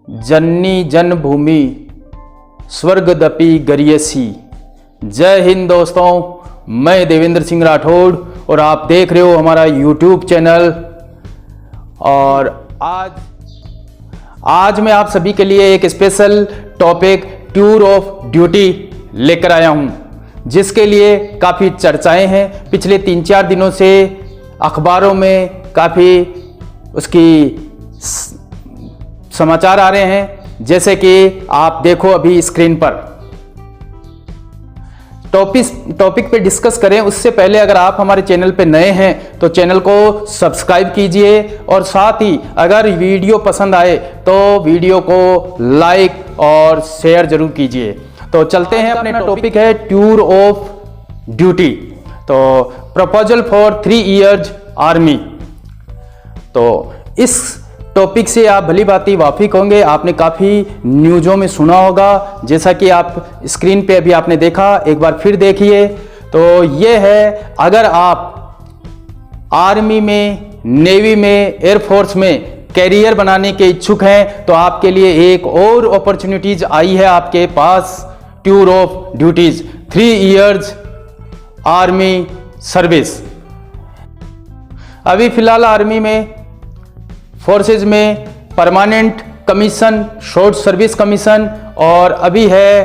जननी जन्मभूमि स्वर्गदपि गरियसी। जय हिंद दोस्तों, मैं देवेंद्र सिंह राठौड़ और आप देख रहे हो हमारा यूट्यूब चैनल। और आज मैं आप सभी के लिए एक special topic tour of duty लेकर आया हूं, जिसके लिए काफ़ी चर्चाएं हैं। पिछले 3-4 दिनों से अखबारों में काफ़ी उसकी समाचार आ रहे हैं, जैसे कि आप देखो अभी स्क्रीन पर। टॉपिक पे डिस्कस करें उससे पहले अगर आप हमारे चैनल पे नए हैं तो चैनल को सब्सक्राइब कीजिए, और साथ ही अगर वीडियो पसंद आए तो वीडियो को लाइक और शेयर जरूर कीजिए। तो चलते हैं, अपने टॉपिक है टूर ऑफ ड्यूटी। तो प्रपोजल फॉर 3 इयर्स आर्मी। तो इस टॉपिक से आप भली भांति वाकिफ होंगे, आपने काफ़ी न्यूज़ों में सुना होगा, जैसा कि आप स्क्रीन पे अभी आपने देखा, एक बार फिर देखिए। तो ये है, अगर आप आर्मी में, नेवी में, एयरफोर्स में कैरियर बनाने के इच्छुक हैं तो आपके लिए एक और अपॉर्चुनिटीज आई है आपके पास, tour of duties 3 years army service. अभी फिलहाल आर्मी में, फोर्सेज में permanent commission, short service commission और अभी है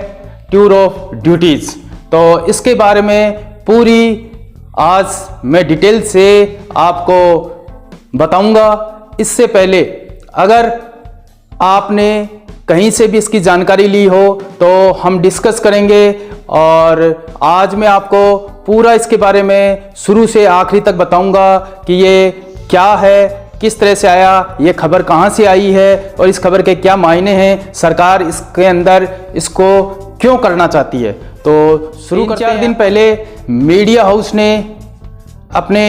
टूर ऑफ ड्यूटीज। तो इसके बारे में पूरी आज मैं डिटेल से आपको बताऊंगा। इससे पहले अगर आपने कहीं से भी इसकी जानकारी ली हो तो हम डिस्कस करेंगे, और आज मैं आपको पूरा इसके बारे में शुरू से आखिरी तक बताऊंगा कि ये क्या है, किस तरह से आया, ये खबर कहाँ से आई है और इस खबर के क्या मायने हैं, सरकार इसके अंदर इसको क्यों करना चाहती है। तो शुरू करते हैं। 4 दिन पहले मीडिया हाउस ने अपने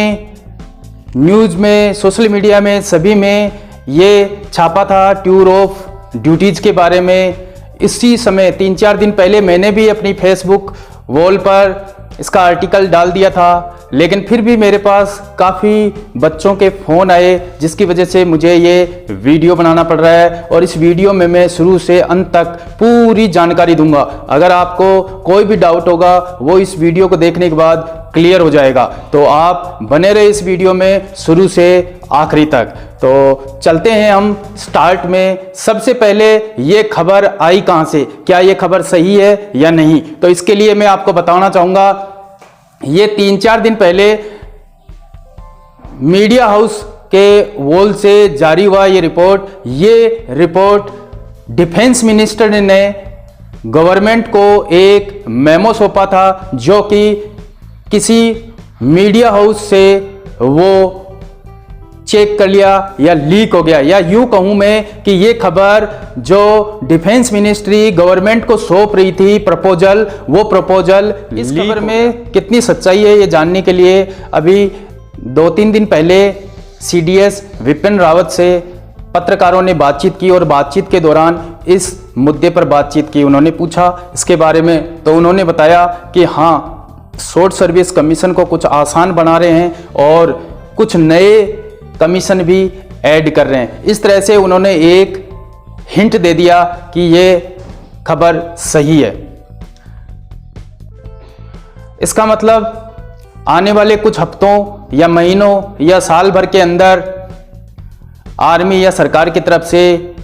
न्यूज़ में, सोशल मीडिया में, सभी में ये छापा था टूर ऑफ ड्यूटीज के बारे में। इसी समय 3-4 दिन पहले मैंने भी अपनी फेसबुक वॉल पर इसका आर्टिकल डाल दिया था, लेकिन फिर भी मेरे पास काफ़ी बच्चों के फ़ोन आए, जिसकी वजह से मुझे ये वीडियो बनाना पड़ रहा है। और इस वीडियो में मैं शुरू से अंत तक पूरी जानकारी दूंगा। अगर आपको कोई भी डाउट होगा वो इस वीडियो को देखने के बाद क्लियर हो जाएगा। तो आप बने रहे इस वीडियो में शुरू से आखिरी तक। तो चलते हैं हम स्टार्ट में। सबसे पहले ये खबर आई कहाँ से, क्या ये खबर सही है या नहीं, तो इसके लिए मैं आपको बताना चाहूँगा। ये 3-4 दिन पहले मीडिया हाउस के वॉल से जारी हुआ ये रिपोर्ट डिफेंस मिनिस्टर ने गवर्नमेंट को एक मेमो सौंपा था, जो कि किसी मीडिया हाउस से वो चेक कर लिया या लीक हो गया, या यूं कहूं मैं कि ये खबर जो डिफेंस मिनिस्ट्री गवर्नमेंट को सौंप रही थी प्रपोजल, वो प्रपोजल इस खबर में कितनी सच्चाई है ये जानने के लिए अभी 2-3 दिन पहले CDS विपिन रावत से पत्रकारों ने बातचीत की, और बातचीत के दौरान इस मुद्दे पर बातचीत की। उन्होंने पूछा इसके बारे में, तो उन्होंने बताया कि हाँ, शॉर्ट सर्विस कमीशन को कुछ आसान बना रहे हैं और कुछ नए कमीशन भी ऐड कर रहे हैं। इस तरह से उन्होंने एक हिंट दे दिया कि ये खबर सही है। इसका मतलब आने वाले कुछ हफ्तों या महीनों या साल भर के अंदर आर्मी या सरकार की तरफ से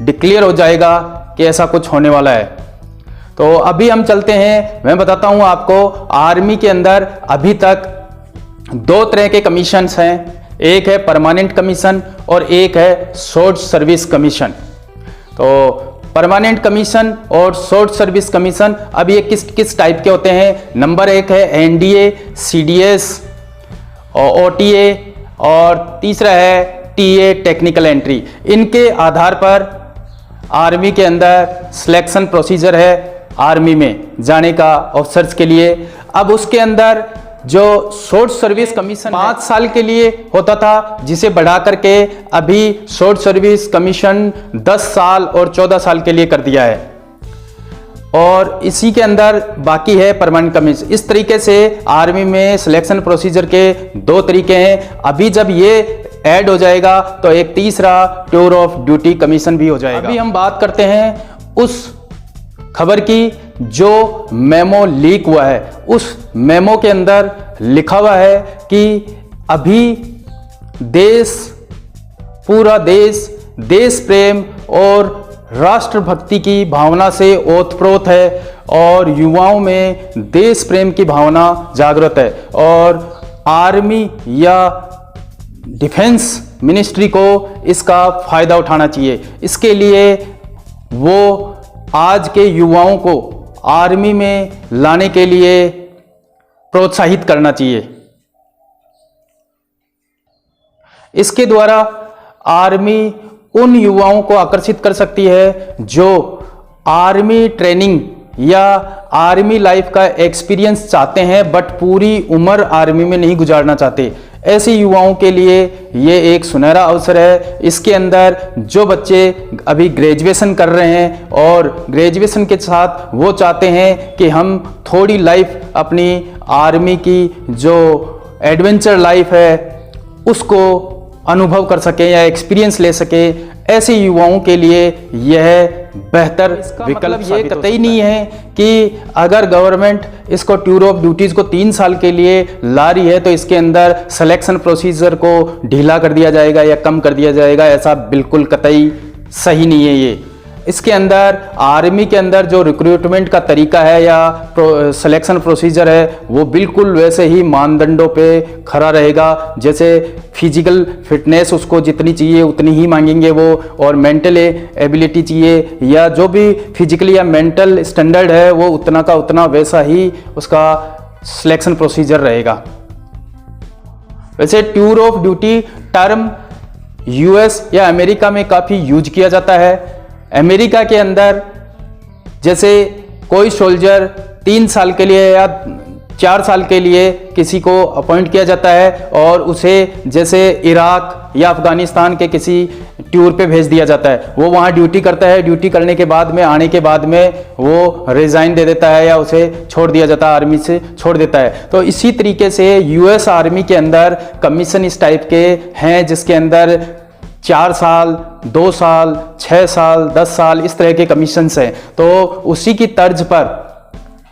डिक्लेयर हो जाएगा कि ऐसा कुछ होने वाला है। तो अभी हम चलते हैं, मैं बताता हूं आपको। आर्मी के अंदर अभी तक 2 तरह के कमीशंस हैं, एक है परमानेंट कमीशन और एक है शॉर्ट सर्विस कमीशन। तो परमानेंट कमीशन और शॉर्ट सर्विस कमीशन, अब ये किस टाइप के होते हैं। नंबर 1 है NDA, CDS और OTA, और तीसरा है TA टेक्निकल एंट्री। इनके आधार पर आर्मी के अंदर सिलेक्शन प्रोसीजर है आर्मी में जाने का ऑफिसर्स के लिए। अब उसके अंदर जो शॉर्ट सर्विस कमीशन 5 साल के लिए होता था, जिसे बढ़ा करके अभी शॉर्ट सर्विस कमीशन 10 साल और 14 साल के लिए कर दिया है, और इसी के अंदर बाकी है परमानेंट कमीशन। इस तरीके से आर्मी में सिलेक्शन प्रोसीजर के 2 तरीके हैं। अभी जब ये ऐड हो जाएगा तो एक तीसरा टूर ऑफ ड्यूटी कमीशन भी हो जाएगा। अभी हम बात करते हैं उस खबर की जो मेमो लीक हुआ है। उस मेमो के अंदर लिखा हुआ है कि अभी पूरा देश प्रेम और राष्ट्रभक्ति की भावना से ओतप्रोत है और युवाओं में देश प्रेम की भावना जागृत है और आर्मी या डिफेंस मिनिस्ट्री को इसका फायदा उठाना चाहिए। इसके लिए वो आज के युवाओं को आर्मी में लाने के लिए प्रोत्साहित करना चाहिए। इसके द्वारा आर्मी उन युवाओं को आकर्षित कर सकती है जो आर्मी ट्रेनिंग या आर्मी लाइफ का एक्सपीरियंस चाहते हैं बट पूरी उम्र आर्मी में नहीं गुजारना चाहते। ऐसे युवाओं के लिए ये एक सुनहरा अवसर है। इसके अंदर जो बच्चे अभी ग्रेजुएशन कर रहे हैं और ग्रेजुएशन के साथ वो चाहते हैं कि हम थोड़ी लाइफ अपनी आर्मी की जो एडवेंचर लाइफ है उसको अनुभव कर सके या एक्सपीरियंस ले सके, ऐसे युवाओं के लिए यह बेहतर विकल्प ये कतई नहीं है कि अगर गवर्नमेंट इसको टूर ऑफ ड्यूटीज को 3 साल के लिए ला रही है तो इसके अंदर सिलेक्शन प्रोसीजर को ढीला कर दिया जाएगा या कम कर दिया जाएगा। ऐसा बिल्कुल कतई सही नहीं है। ये इसके अंदर आर्मी के अंदर जो रिक्रूटमेंट का तरीका है या सिलेक्शन प्रोसीजर है वो बिल्कुल वैसे ही मानदंडों पे खरा रहेगा। जैसे फिजिकल फिटनेस उसको जितनी चाहिए उतनी ही मांगेंगे वो, और मेंटल एबिलिटी चाहिए या जो भी फिजिकली या मेंटल स्टैंडर्ड है वो उतना का उतना वैसा ही उसका सिलेक्शन प्रोसीजर रहेगा। वैसे tour of duty term US या अमेरिका में काफ़ी यूज किया जाता है। अमेरिका के अंदर जैसे कोई सोल्जर 3 साल के लिए या 4 साल के लिए किसी को अपॉइंट किया जाता है और उसे जैसे इराक या अफगानिस्तान के किसी टूर पे भेज दिया जाता है। वो वहाँ ड्यूटी करता है, ड्यूटी करने के बाद में आने के बाद में वो रिजाइन दे देता है या उसे छोड़ दिया जाता है, आर्मी से छोड़ देता है। तो इसी तरीके से यूएस आर्मी के अंदर कमीशन इस टाइप के हैं जिसके अंदर 4 साल, 2 साल, 6 साल, 10 साल इस तरह के कमीशंस हैं। तो उसी की तर्ज पर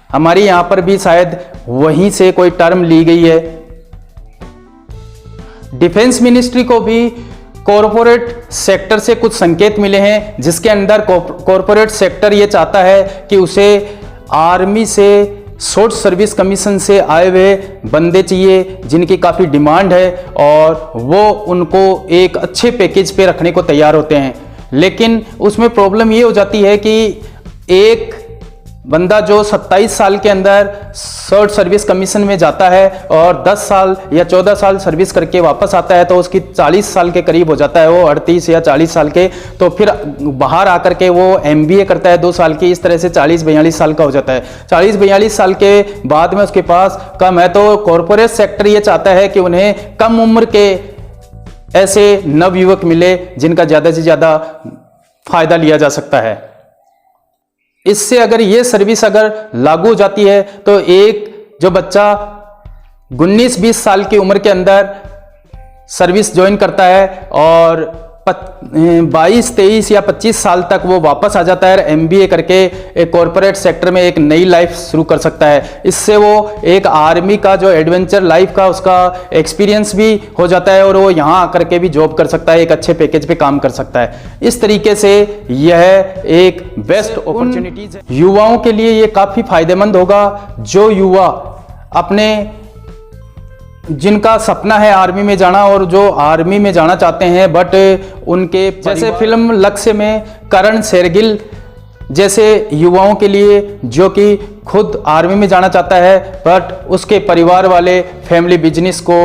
हमारे यहाँ पर भी शायद वहीं से कोई टर्म ली गई है। डिफेंस मिनिस्ट्री को भी कॉरपोरेट सेक्टर से कुछ संकेत मिले हैं जिसके अंदर कॉरपोरेट सेक्टर ये चाहता है कि उसे आर्मी से शॉर्ट सर्विस कमीशन से आए हुए बंदे चाहिए जिनकी काफ़ी डिमांड है और वो उनको एक अच्छे पैकेज पे रखने को तैयार होते हैं। लेकिन उसमें प्रॉब्लम ये हो जाती है कि एक बंदा जो 27 साल के अंदर शॉर्ट सर्विस कमीशन में जाता है और 10 साल या 14 साल सर्विस करके वापस आता है तो उसकी 40 साल के करीब हो जाता है, वो 38 या 40 साल के। तो फिर बाहर आकर के वो MBA करता है 2 साल की, इस तरह से 40-42 साल का हो जाता है। 40-42 साल के बाद में उसके पास कम है। तो कॉरपोरेट सेक्टर ये चाहता है कि उन्हें कम उम्र के ऐसे नवयुवक मिले जिनका ज़्यादा से ज़्यादा फायदा लिया जा सकता है। इससे अगर ये सर्विस अगर लागू हो जाती है तो एक जो बच्चा 19-20 साल की उम्र के अंदर सर्विस ज्वाइन करता है और 22-23 या 25 साल तक वो वापस आ जाता है MBA करके एक कॉरपोरेट सेक्टर में एक नई लाइफ शुरू कर सकता है। इससे वो एक आर्मी का जो एडवेंचर लाइफ का उसका एक्सपीरियंस भी हो जाता है और वो यहाँ आकर के भी जॉब कर सकता है, एक अच्छे पैकेज पे काम कर सकता है। इस तरीके से यह एक बेस्ट अपॉर्चुनिटीज है। युवाओं के लिए ये काफ़ी फायदेमंद होगा जो युवा अपने जिनका सपना है आर्मी में जाना और जो आर्मी में जाना चाहते हैं बट उनके जैसे फिल्म लक्ष्य में करण शेरगिल जैसे युवाओं के लिए जो कि खुद आर्मी में जाना चाहता है बट उसके परिवार वाले फैमिली बिजनेस को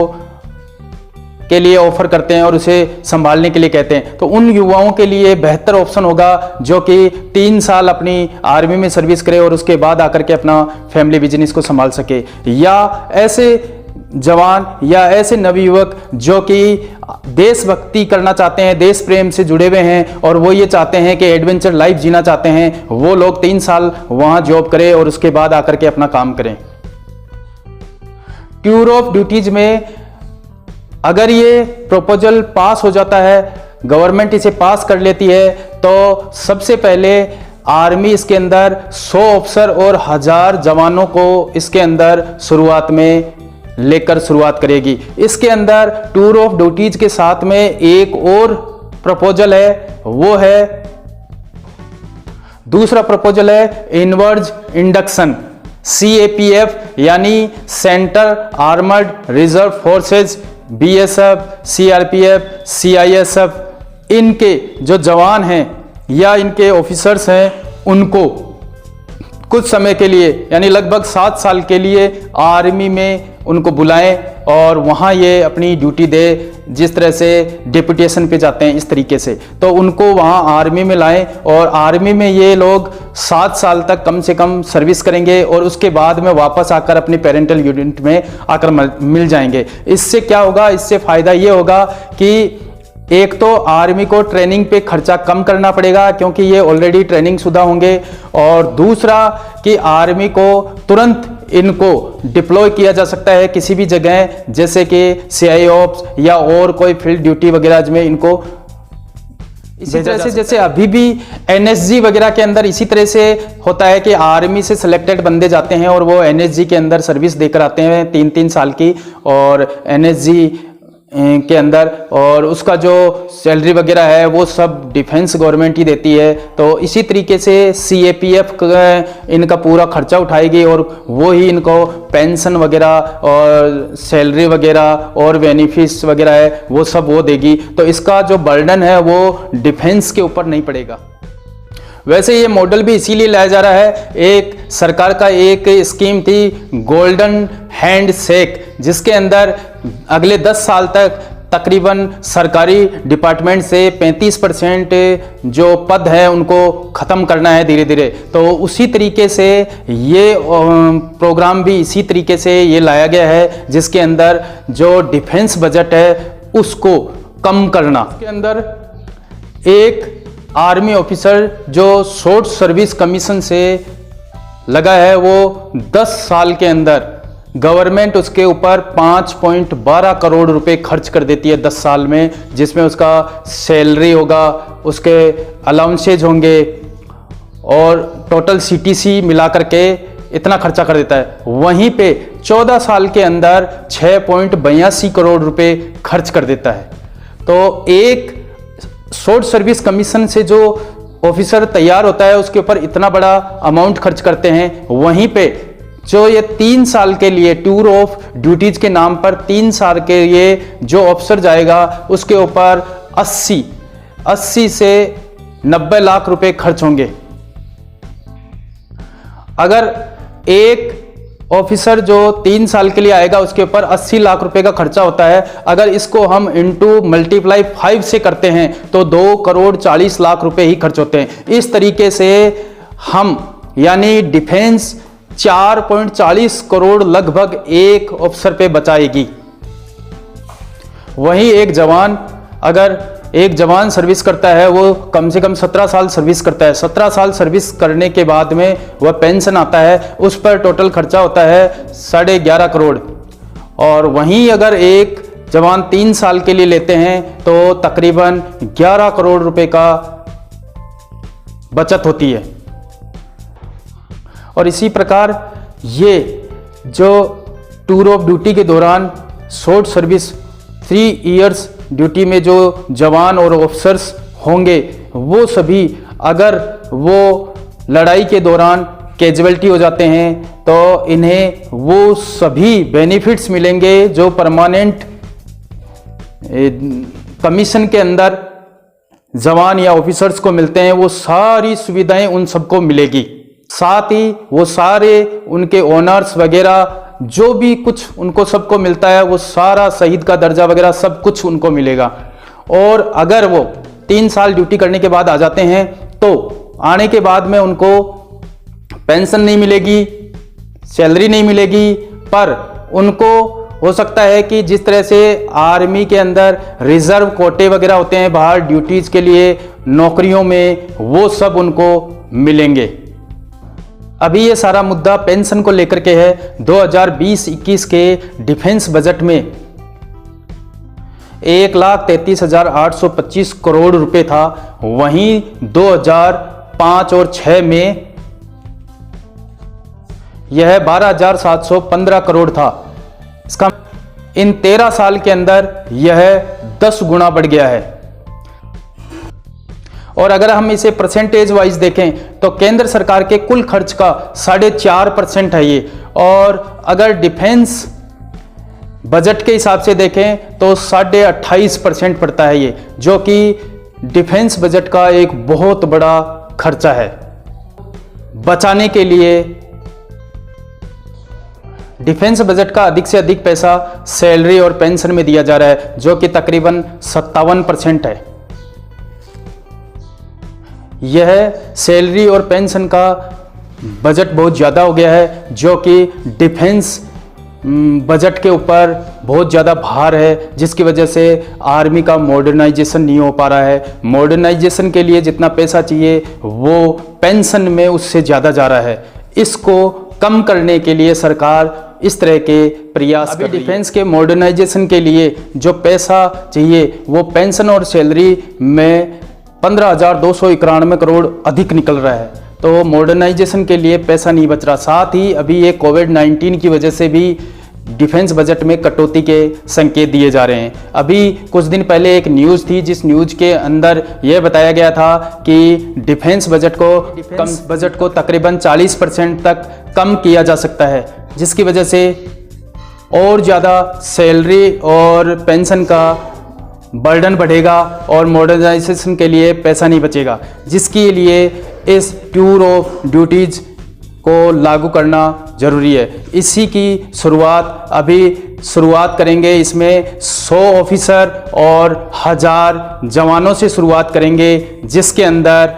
के लिए ऑफर करते हैं और उसे संभालने के लिए कहते हैं, तो उन युवाओं के लिए बेहतर ऑप्शन होगा जो कि 3 साल अपनी आर्मी में सर्विस करे और उसके बाद आकर के अपना फैमिली बिजनेस को संभाल सके। या ऐसे जवान या ऐसे नवयुवक जो कि देशभक्ति करना चाहते हैं, देश प्रेम से जुड़े हुए हैं और वो ये चाहते हैं कि एडवेंचर लाइफ जीना चाहते हैं, वो लोग 3 साल वहाँ जॉब करें और उसके बाद आकर के अपना काम करें। टूर ऑफ ड्यूटीज में अगर ये प्रपोजल पास हो जाता है, गवर्नमेंट इसे पास कर लेती है, तो सबसे पहले आर्मी इसके अंदर 100 अफसर और 1000 जवानों को इसके अंदर शुरुआत में लेकर शुरुआत करेगी। इसके अंदर टूर ऑफ ड्यूटीज के साथ में एक और प्रपोजल है, वो है दूसरा प्रपोजल है इनवर्ज इंडक्शन, CAPF यानी centre armoured reserve forces, BSF, CRPF, CISF, इनके जो जवान हैं या इनके ऑफिसर्स हैं उनको कुछ समय के लिए यानी लगभग 7 साल के लिए आर्मी में उनको बुलाएं और वहाँ ये अपनी ड्यूटी दे, जिस तरह से डिप्यूटेशन पे जाते हैं इस तरीके से, तो उनको वहाँ आर्मी में लाएं और आर्मी में ये लोग 7 साल तक कम से कम सर्विस करेंगे और उसके बाद में वापस आकर अपने पेरेंटल यूनिट में आकर मिल जाएंगे। इससे क्या होगा, इससे फ़ायदा ये होगा कि एक तो आर्मी को ट्रेनिंग पे खर्चा कम करना पड़ेगा क्योंकि ये ऑलरेडी ट्रेनिंग शुदा होंगे, और दूसरा कि आर्मी को तुरंत इनको डिप्लॉय किया जा सकता है किसी भी जगह, जैसे कि CI ऑप्स या और कोई फील्ड ड्यूटी वगैरह में इनको इसी तरह से, जैसे अभी भी NSG वगैरह के अंदर इसी तरह से होता है कि आर्मी से सिलेक्टेड बंदे जाते हैं और वो NSG के अंदर सर्विस देकर आते हैं 3-3 साल की, और NSG के अंदर, और उसका जो सैलरी वगैरह है वो सब डिफेंस गवर्नमेंट ही देती है। तो इसी तरीके से CAPF इनका पूरा खर्चा उठाएगी और वो ही इनको पेंशन वगैरह और सैलरी वगैरह और बेनिफिट्स वगैरह है वो सब वो देगी। तो इसका जो बर्डन है वो डिफेंस के ऊपर नहीं पड़ेगा। वैसे ये मॉडल भी इसीलिए लाया जा रहा है, एक सरकार का एक स्कीम थी गोल्डन हैंड शेक, जिसके अंदर अगले 10 साल तक तकरीबन सरकारी डिपार्टमेंट से 35% जो पद है उनको ख़त्म करना है धीरे धीरे। तो उसी तरीके से ये प्रोग्राम भी इसी तरीके से ये लाया गया है, जिसके अंदर जो डिफेंस बजट है उसको कम करना। इसके अंदर एक आर्मी ऑफिसर जो शॉर्ट सर्विस कमीशन से लगा है वो 10 साल के अंदर गवर्नमेंट उसके ऊपर 5.12 करोड़ रुपए खर्च कर देती है 10 साल में, जिसमें उसका सैलरी होगा, उसके अलाउंसेज होंगे और टोटल CTC मिला करके इतना खर्चा कर देता है। वहीं पे 14 साल के अंदर 6.82 करोड़ रुपए खर्च कर देता है। तो एक शॉर्ट सर्विस कमीशन से जो ऑफिसर तैयार होता है उसके ऊपर इतना बड़ा अमाउंट खर्च करते हैं, वहीं पे जो ये 3 साल के लिए टूर ऑफ ड्यूटीज के नाम पर 3 साल के लिए जो ऑफिसर जाएगा उसके ऊपर 80 से 90 लाख रुपए खर्च होंगे। अगर एक ऑफिसर जो 3 साल के लिए आएगा उसके ऊपर 80 लाख रुपए का खर्चा होता है, अगर इसको हम इंटू मल्टीप्लाई 5 से करते हैं तो 2 करोड़ 40 लाख रुपए ही खर्च होते हैं। इस तरीके से हम यानी डिफेंस 4.40 करोड़ लगभग एक ऑफिसर पे बचाएगी। वहीं एक जवान, अगर एक जवान सर्विस करता है वो कम से कम 17 साल सर्विस करता है। 17 साल सर्विस करने के बाद में वह पेंशन आता है, उस पर टोटल खर्चा होता है 11.5 करोड़। और वहीं अगर एक जवान 3 साल के लिए लेते हैं तो तकरीबन 11 करोड़ रुपए का बचत होती है। और इसी प्रकार ये जो टूर ऑफ ड्यूटी के दौरान शॉर्ट सर्विस 3 इयर्स ड्यूटी में जो जवान और ऑफिसर्स होंगे वो सभी अगर वो लड़ाई के दौरान कैजुअल्टी हो जाते हैं तो इन्हें वो सभी बेनिफिट्स मिलेंगे जो परमानेंट कमीशन के अंदर जवान या ऑफिसर्स को मिलते हैं, वो सारी सुविधाएं उन सबको मिलेगी। साथ ही वो सारे उनके ऑनर्स वगैरह जो भी कुछ उनको सबको मिलता है वो सारा शहीद का दर्जा वगैरह सब कुछ उनको मिलेगा। और अगर वो 3 साल ड्यूटी करने के बाद आ जाते हैं तो आने के बाद में उनको पेंशन नहीं मिलेगी, सैलरी नहीं मिलेगी, पर उनको हो सकता है कि जिस तरह से आर्मी के अंदर रिजर्व कोटे वगैरह होते हैं बाहर ड्यूटीज के लिए नौकरियों में, वो सब उनको मिलेंगे। अभी ये सारा मुद्दा पेंशन को लेकर के है। 2020-21 के डिफेंस बजट में 1,33,825 करोड़ रुपए था, वहीं 2005 और 6 में यह 12,715 करोड़ था। इसका इन 13 साल के अंदर यह 10 गुना बढ़ गया है। और अगर हम इसे परसेंटेज वाइज देखें तो केंद्र सरकार के कुल खर्च का 4.5% है ये, और अगर डिफेंस बजट के हिसाब से देखें तो 28.5% पड़ता है ये, जो कि डिफेंस बजट का एक बहुत बड़ा खर्चा है। बचाने के लिए डिफेंस बजट का अधिक से अधिक पैसा सैलरी और पेंशन में दिया जा रहा है, जो कि तकरीबन 57% है। यह सैलरी और पेंशन का बजट बहुत ज़्यादा हो गया है, जो कि डिफेंस बजट के ऊपर बहुत ज़्यादा भार है, जिसकी वजह से आर्मी का मॉडर्नाइजेशन नहीं हो पा रहा है। मॉडर्नाइजेशन के लिए जितना पैसा चाहिए वो पेंशन में उससे ज़्यादा जा रहा है। इसको कम करने के लिए सरकार इस तरह के प्रयास कर रही है। डिफेंस के मॉडर्नाइजेशन के लिए जो पैसा चाहिए वो पेंशन और सैलरी में 15,291 करोड़ अधिक निकल रहा है, तो मॉडर्नाइजेशन के लिए पैसा नहीं बच रहा। साथ ही अभी ये कोविड-19 की वजह से भी डिफेंस बजट में कटौती के संकेत दिए जा रहे हैं। अभी कुछ दिन पहले एक न्यूज़ थी, जिस न्यूज़ के अंदर यह बताया गया था कि डिफेंस बजट को तकरीबन 40% तक कम किया जा सकता है, जिसकी वजह से और ज़्यादा सैलरी और पेंशन का बर्डन बढ़ेगा और मॉडर्नाइजेशन के लिए पैसा नहीं बचेगा, जिसके लिए इस टूर ऑफ ड्यूटीज़ को लागू करना जरूरी है। इसी की शुरुआत करेंगे। इसमें 100 ऑफिसर और 1000 जवानों से शुरुआत करेंगे, जिसके अंदर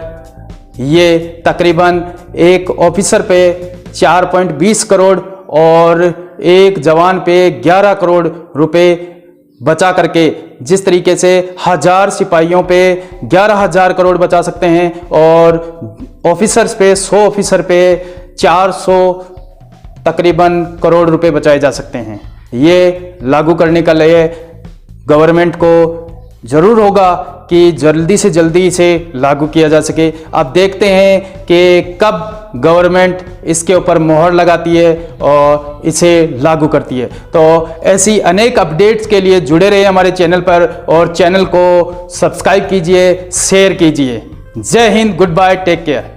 ये तकरीबन एक ऑफिसर पे 4.20 करोड़ और एक जवान पे 11 करोड़ रुपए बचा करके, जिस तरीके से 1000 सिपाहियों पे 11,000 करोड़ बचा सकते हैं और ऑफिसर्स पे 100 ऑफिसर पे 400 तकरीबन करोड़ रुपए बचाए जा सकते हैं। ये लागू करने का लिए गवर्नमेंट को जरूर होगा कि जल्दी से जल्दी इसे लागू किया जा सके। अब देखते हैं कि कब गवर्नमेंट इसके ऊपर मोहर लगाती है और इसे लागू करती है। तो ऐसी अनेक अपडेट्स के लिए जुड़े रहिए हमारे चैनल पर और चैनल को सब्सक्राइब कीजिए, शेयर कीजिए। जय हिंद, गुड बाय, टेक केयर।